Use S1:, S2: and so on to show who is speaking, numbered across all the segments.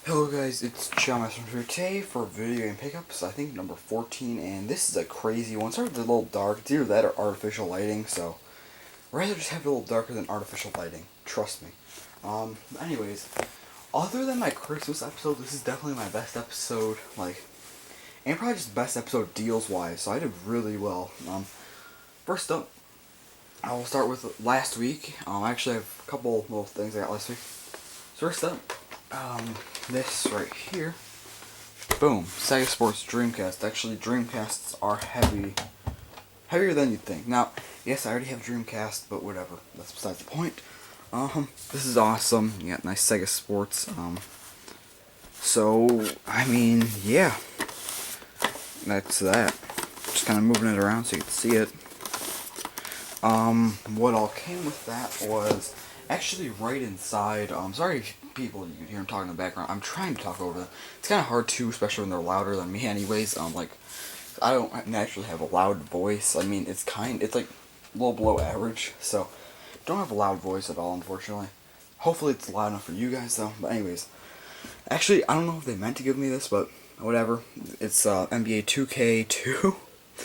S1: Hello guys, it's John from here today for video game pickups, I think number 14, and this is a crazy one. Sorry if it's a little dark, it's either that or artificial lighting, so I'd rather just have it a little darker than artificial lighting, trust me. Anyways, other than my Christmas episode, this is definitely my best episode, and probably just best episode deals-wise, so I did really well. First up, I will start with last week. I actually have a couple little things I got last week. So first up, this right here. Boom. Sega Sports Dreamcast. Actually, Dreamcasts are heavier than you'd think. Now, yes, I already have Dreamcast, but whatever. That's besides the point. This is awesome. You got nice Sega Sports. So, I mean, yeah. That's that. Just kind of moving it around so you can see it. What all came with that was actually right inside. Sorry people, you can hear them talking in the background. I'm trying to talk over them. It's kind of hard to, especially when they're louder than me anyways. I don't naturally have a loud voice. I mean, it's like a little below average, so don't have a loud voice at all, unfortunately. Hopefully it's loud enough for you guys though. But anyways, actually, I don't know if they meant to give me this, but whatever. It's NBA 2K2.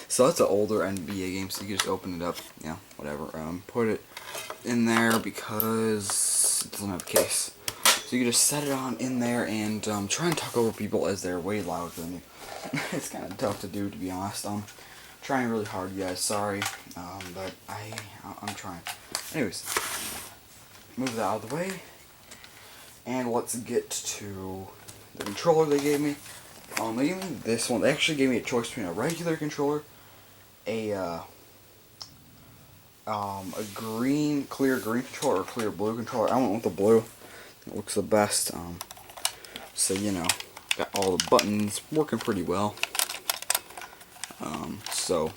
S1: So that's an older NBA game, so you can just open it up, yeah, whatever. Put it in there because it doesn't have a case. So you can just set it on in there and try and talk over people as they're way louder than you. It's kind of tough to do, to be honest. Trying really hard, you guys. Sorry, but I'm trying. Anyways, move that out of the way, and let's get to the controller they gave me. They gave me this one. They actually gave me a choice between a regular controller, a clear green controller, or clear blue controller. I went with the blue. It looks the best. So you know, got all the buttons working pretty well. So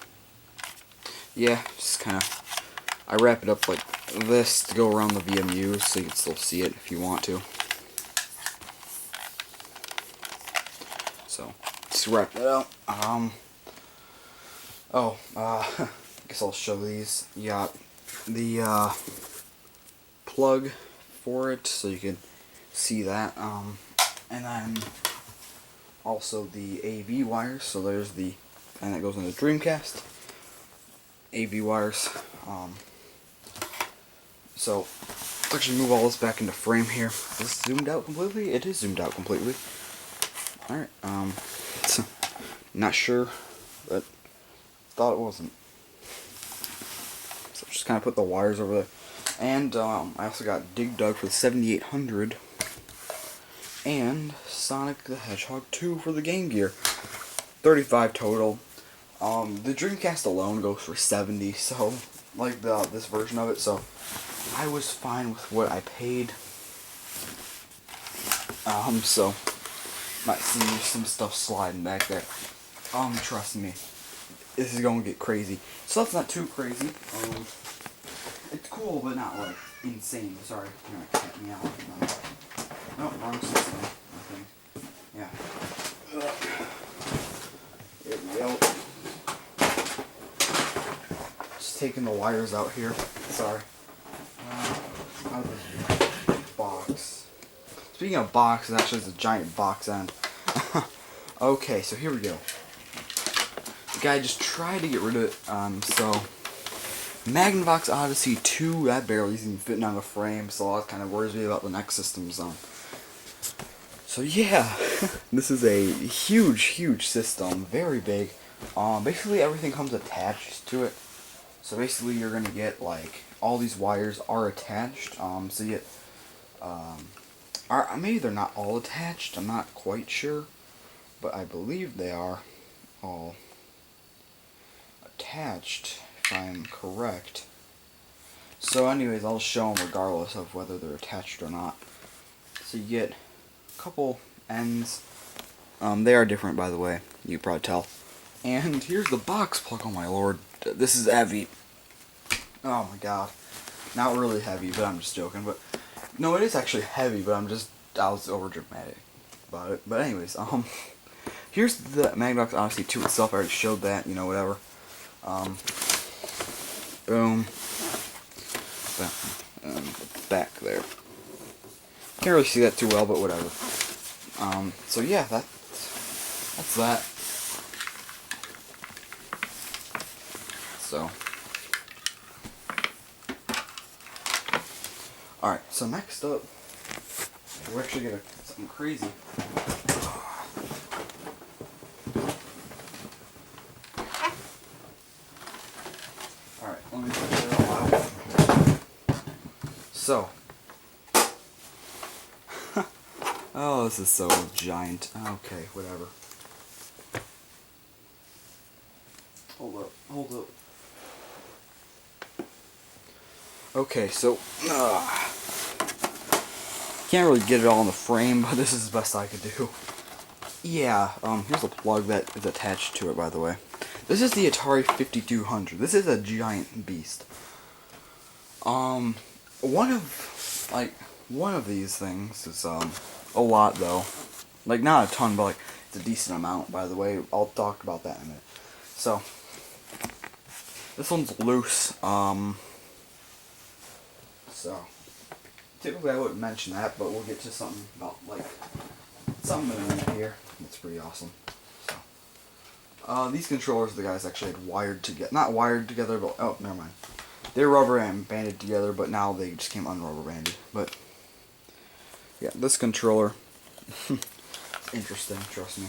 S1: yeah, just kind of I wrap it up like this to go around the VMU, so you can still see it if you want to. So just wrap that out. I guess I'll show these. You got the plug for it, so you can see that. And then also the AV wires. So there's the and that goes into Dreamcast. AV wires. So let's actually move all this back into frame here. Is this zoomed out completely? It is zoomed out completely. Alright, not sure, but thought it wasn't. So just kind of put the wires over there. And I also got Dig Dug for the 7800 and Sonic the Hedgehog 2 for the Game Gear. 35 total. The Dreamcast alone goes for 70, so like this version of it, so I was fine with what I paid. So might see some stuff sliding back there. Trust me, this is gonna get crazy. Stuff's not too crazy. It's cool, but not like insane. Sorry, you're not cutting me out. No, wrong system. I think. Yeah. There we go. Just taking the wires out here. Sorry. Out of the box. Speaking of boxes, actually, it's a giant box end. Okay, so here we go. The guy just tried to get rid of it. So Magnavox Odyssey 2, that barely is even fitting on the frame, so that kind of worries me about the next systems. So yeah, this is a huge system, very big. Basically everything comes attached to it. So basically you're gonna get like all these wires are attached. So you get maybe they're not all attached. I'm not quite sure, but I believe they are all attached, if I'm correct. So anyways, I'll show them regardless of whether they're attached or not. So you get a couple ends. They are different, by the way. You can probably tell. And here's the box plug. Oh my lord, this is heavy. Oh my god, not really heavy, but I'm just joking. But no, it is actually heavy, but I was over dramatic about it. But anyways, here's the Magnavox Odyssey 2 itself. I already showed that, you know, whatever. Boom. Back there. Can't really see that too well, but whatever. So yeah, that's that. So, alright, so next up, we're actually gonna something crazy. Alright, let me put it all out. So, oh, this is so giant. Okay, whatever. Hold up. Okay, so, can't really get it all in the frame, but this is the best I could do. Yeah, here's a plug that is attached to it, by the way. This is the Atari 5200. This is a giant beast. One of these things is, a lot, though. Like, not a ton, but, like, it's a decent amount, by the way. I'll talk about that in a minute. So, this one's loose, so, typically I wouldn't mention that, but we'll get to something about, like, something in a minute here. It's pretty awesome. So, these controllers the guys actually had wired together. Not wired together, but, oh, never mind. They're rubber and banded together, but now they just came unrubber banded. But, yeah, this controller, interesting, trust me.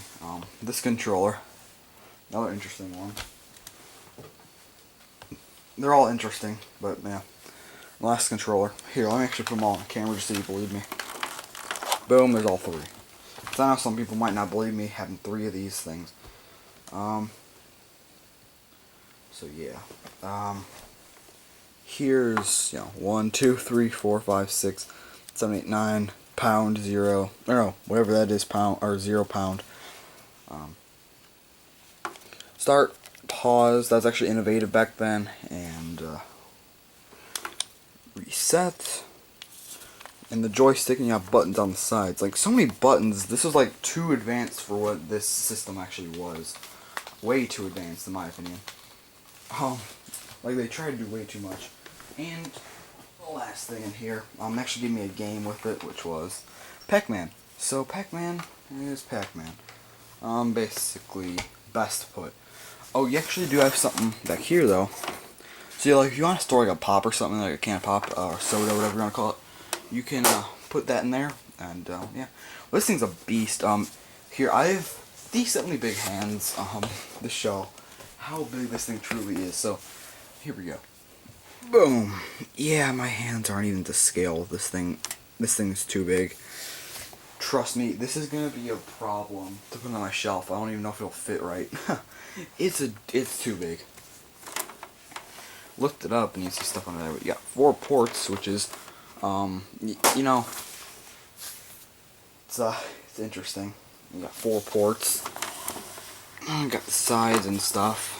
S1: This controller, another interesting one. They're all interesting, but, yeah. Last controller. Here, let me actually put them all on camera just so you believe me. Boom, there's all three. So I know some people might not believe me having three of these things. So yeah. Here's, 1, 2, 3, 4, 5, 6, 7, 8, 9 pound 0. Or no, whatever that is, pound or 0 pound. Start, pause. That's actually innovative back then, and reset. And the joystick, and you have buttons on the sides. Like, so many buttons. This was like too advanced for what this system actually was. Way too advanced, in my opinion. Like, they tried to do way too much. And the last thing in here, actually gave me a game with it, which was Pac-Man. So Pac-Man is Pac-Man. Basically, best put. Oh, you actually do have something back here, though. So, like, if you want to store like a pop or something, like a can of pop or soda, whatever you want to call it, you can put that in there. And yeah, well, this thing's a beast. Here I have decently big hands. To show how big this thing truly is. So, here we go. Boom. Yeah, my hands aren't even to scale. This thing's too big. Trust me, this is gonna be a problem to put on my shelf. I don't even know if it'll fit right. It's too big. Looked it up and you see stuff on there. You got 4 ports, which is, it's interesting. You got 4 ports. Got the sides and stuff.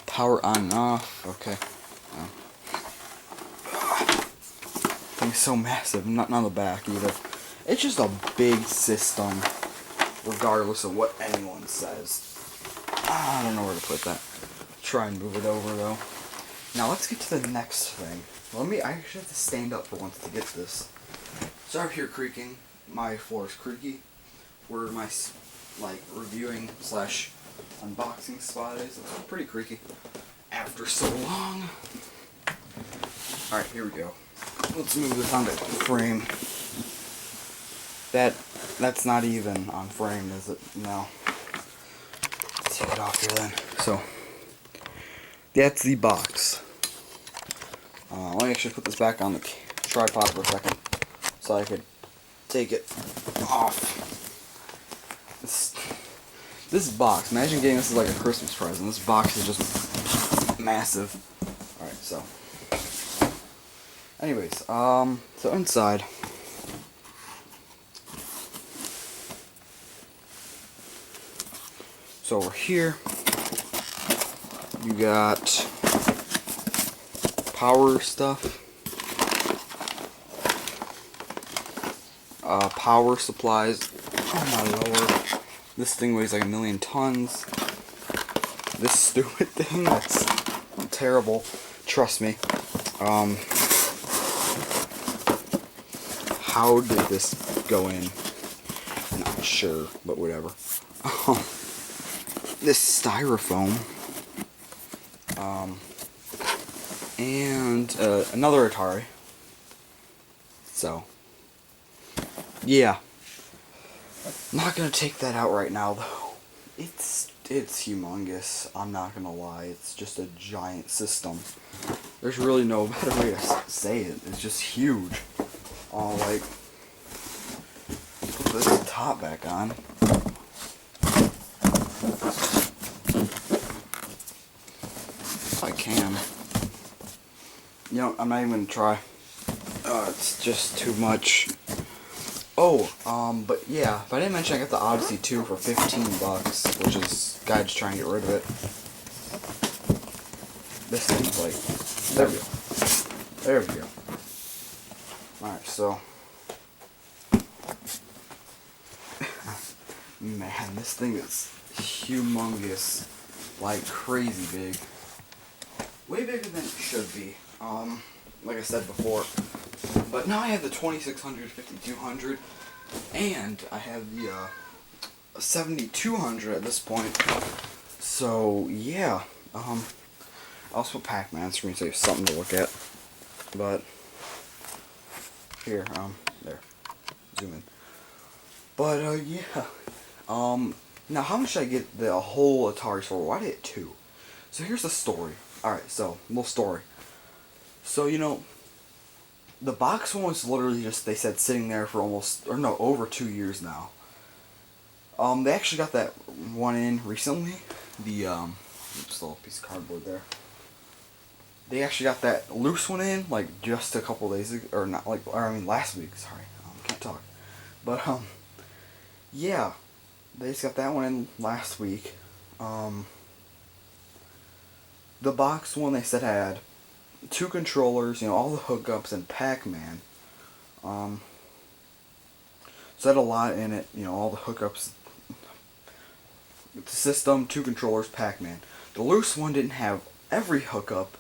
S1: Power on and off. Okay. Thing's so massive. Nothing on the back either. It's just a big system, regardless of what anyone says. I don't know where to put that. Try and move it over though. Now let's get to the next thing. I actually have to stand up for once to get this. Sorry if you're creaking. My floor is creaky. Where my reviewing / unboxing spot is. It's pretty creaky. After so long. Alright, here we go. Let's move this onto frame. That's not even on frame, is it? No. Let's take it off here then. So, that's the box. Let me actually put this back on the tripod for a second so I could take it off. This box, imagine getting this as like a Christmas present. This box is just massive. Alright, so. Anyways, so inside. So over here, you got power stuff. Power supplies. Oh my lord. This thing weighs like 1,000,000 tons. This stupid thing, that's terrible. Trust me. how did this go in? Not sure, but whatever. This styrofoam. And another Atari. So, yeah. Not gonna take that out right now though. It's humongous. I'm not gonna lie. It's just a giant system. There's really no better way to say it. It's just huge. Like, put this top back on. If I can. You know, I'm not even gonna try. It's just too much. Oh, but yeah, if I didn't mention I got the Odyssey 2 for 15 bucks, which is, guy just trying to get rid of it. This thing's like, there we go. There we go. Alright, so. Man, this thing is humongous. Like crazy big. Way bigger than it should be. Like I said before. But now I have the 2600, 5200, and I have the 7200 at this point. So yeah, I also put Pac-Man screen so you have something to look at. But here, there, zoom in. But yeah, now how much should I get the whole Atari for? Why did I get 2? So here's the story. All right, so little story. So you know. The box one was literally just, they said, sitting there for over 2 years now. They actually got that one in recently. The, oops, little piece of cardboard there. They actually got that loose one in, like, just a couple days ago, or not, like, or I mean, last week, sorry. Can't talk. But, yeah. They just got that one in last week. The box one they said had 2 controllers, you know, all the hookups, and Pac-Man. So it had a lot in it, you know, all the hookups. The system, 2 controllers, Pac-Man. The loose one didn't have every hookup.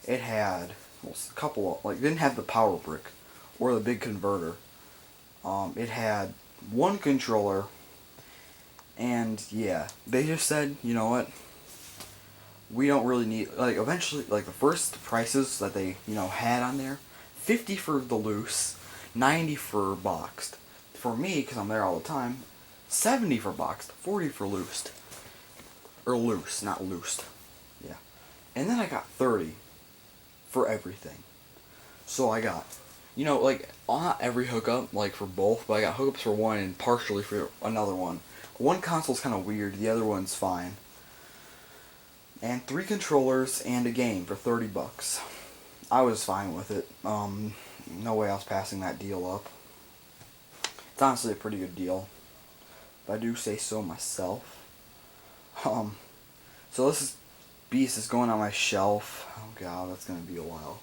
S1: It had a couple of, like, didn't have the power brick or the big converter. It had 1 controller, and yeah, they just said, you know what? We don't really need, like, eventually, like, the first prices that they, you know, had on there, 50 for the loose, 90 for boxed. For me, because I'm there all the time, 70 for boxed, 40 for loosed. Or loose, not loosed. Yeah. And then I got 30 for everything. So I got, you know, like, not every hookup, like, for both, but I got hookups for one and partially for another one. One console's kind of weird, the other one's fine. And 3 controllers and a game for 30 bucks. I was fine with it. No way I was passing that deal up. It's honestly a pretty good deal, if I do say so myself. So this beast is going on my shelf. Oh god, that's gonna be a while.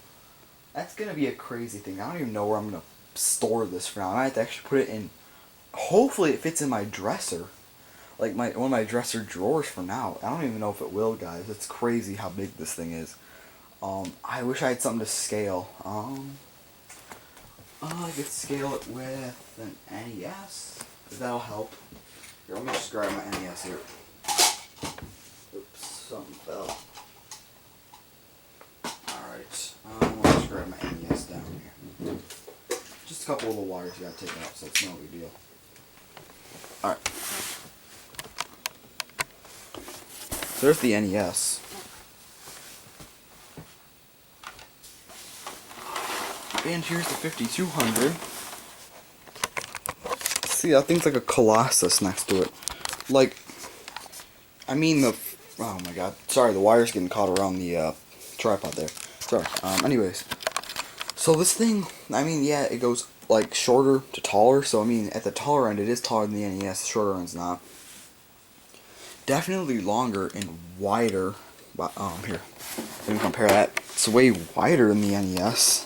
S1: That's gonna be a crazy thing. I don't even know where I'm gonna store this for now. I might have to actually put it in. Hopefully it fits in my dresser. Like one of my dresser drawers for now. I don't even know if it will, guys. It's crazy how big this thing is. I wish I had something to scale. I could scale it with an NES. That'll help. Here, let me just grab my NES here. Oops, something fell. Alright, let me just grab my NES down here. Just a couple little wires you gotta take out, so it's no big deal. Alright. There's the NES. And here's the 5200. See, that thing's like a Colossus next to it. Like, I mean oh my god. Sorry, the wire's getting caught around the tripod there. Sorry. Anyways. So this thing, I mean, yeah, it goes like shorter to taller. So, I mean, at the taller end, it is taller than the NES. The shorter end's not. Definitely longer and wider. But, here. Let me compare that. It's way wider than the NES.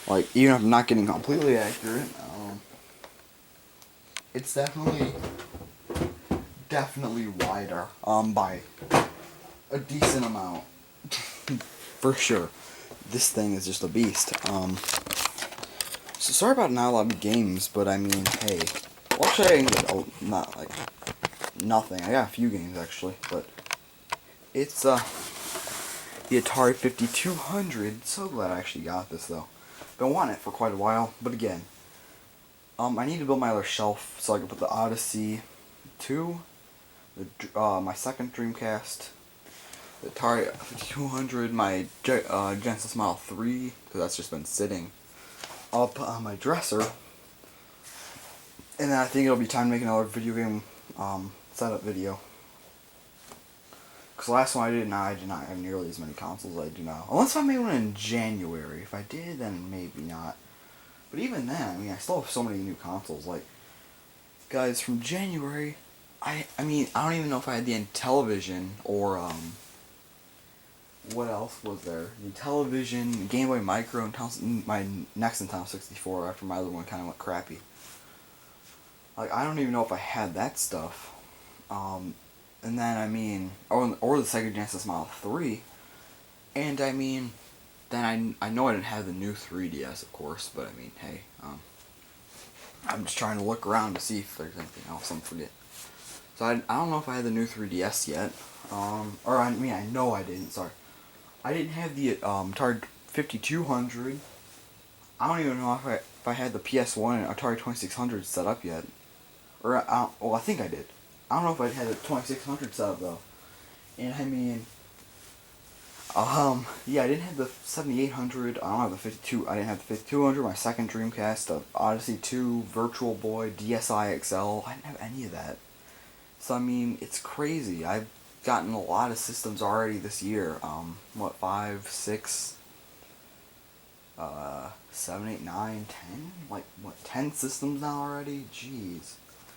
S1: Like, even if I'm not getting completely accurate, it's definitely wider, by a decent amount. For sure. This thing is just a beast. So so sorry about not a lot of games, but I mean, hey. Well, actually, I didn't get not like nothing. I got a few games actually, but it's the Atari 5200. So glad I actually got this though. Been wanting it for quite a while, but again, I need to build my other shelf so I can put the Odyssey 2, my second Dreamcast, the Atari 5200, my Genesis Model 3, because that's just been sitting up on my dresser. And then I think it'll be time to make another video game setup video. Because the last one I did not have nearly as many consoles as I do now. Unless I made one in January. If I did, then maybe not. But even then, I mean, I still have so many new consoles. Like, guys, from January, I mean, I don't even know if I had the Intellivision or, what else was there? The Intellivision, Game Boy Micro, and my next Nintendo 64 after my other one kind of went crappy. Like, I don't even know if I had that stuff. And then, I mean, or the Sega Genesis Model 3. And, I mean, then I know I didn't have the new 3DS, of course, but, I mean, hey, I'm just trying to look around to see if there's anything else I'm forgetting. So, I don't know if I had the new 3DS yet. Or, I mean, I know I didn't, sorry. I didn't have the, Atari 5200. I don't even know if I had the PS1 and Atari 2600 set up yet. Or, well, I think I did. I don't know if I had the 2600 set up, though. And, I mean, yeah, I didn't have the 7800, I don't have the 52, I didn't have the 5200, my second Dreamcast, the Odyssey 2, Virtual Boy, DSi XL, I didn't have any of that. So, I mean, it's crazy. I've gotten a lot of systems already this year. What, 5, 6, 7, 8, 9, 10? Like, what, 10 systems now already? Jeez.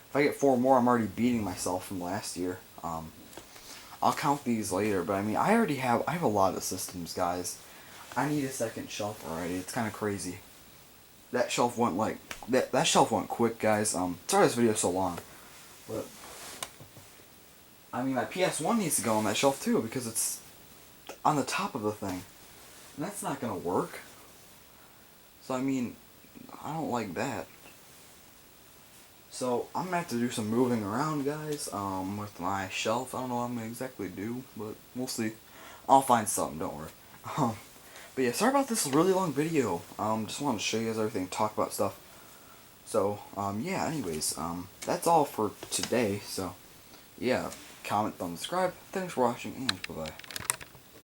S1: If I get 4 more, I'm already beating myself from last year. I'll count these later, but I mean, I have a lot of systems, guys. I need a second shelf already. It's kind of crazy. That shelf went like, that shelf went quick, guys. Sorry this video is so long, but I mean, my PS1 needs to go on that shelf too, because it's on the top of the thing. And that's not gonna work. So, I mean, I don't like that. So, I'm gonna have to do some moving around, guys, with my shelf. I don't know what I'm gonna exactly do, but we'll see. I'll find something, don't worry. But yeah, sorry about this really long video. Just wanted to show you guys everything, talk about stuff. So, yeah, anyways, that's all for today. So, yeah, comment, thumb, subscribe. Thanks for watching, and bye-bye.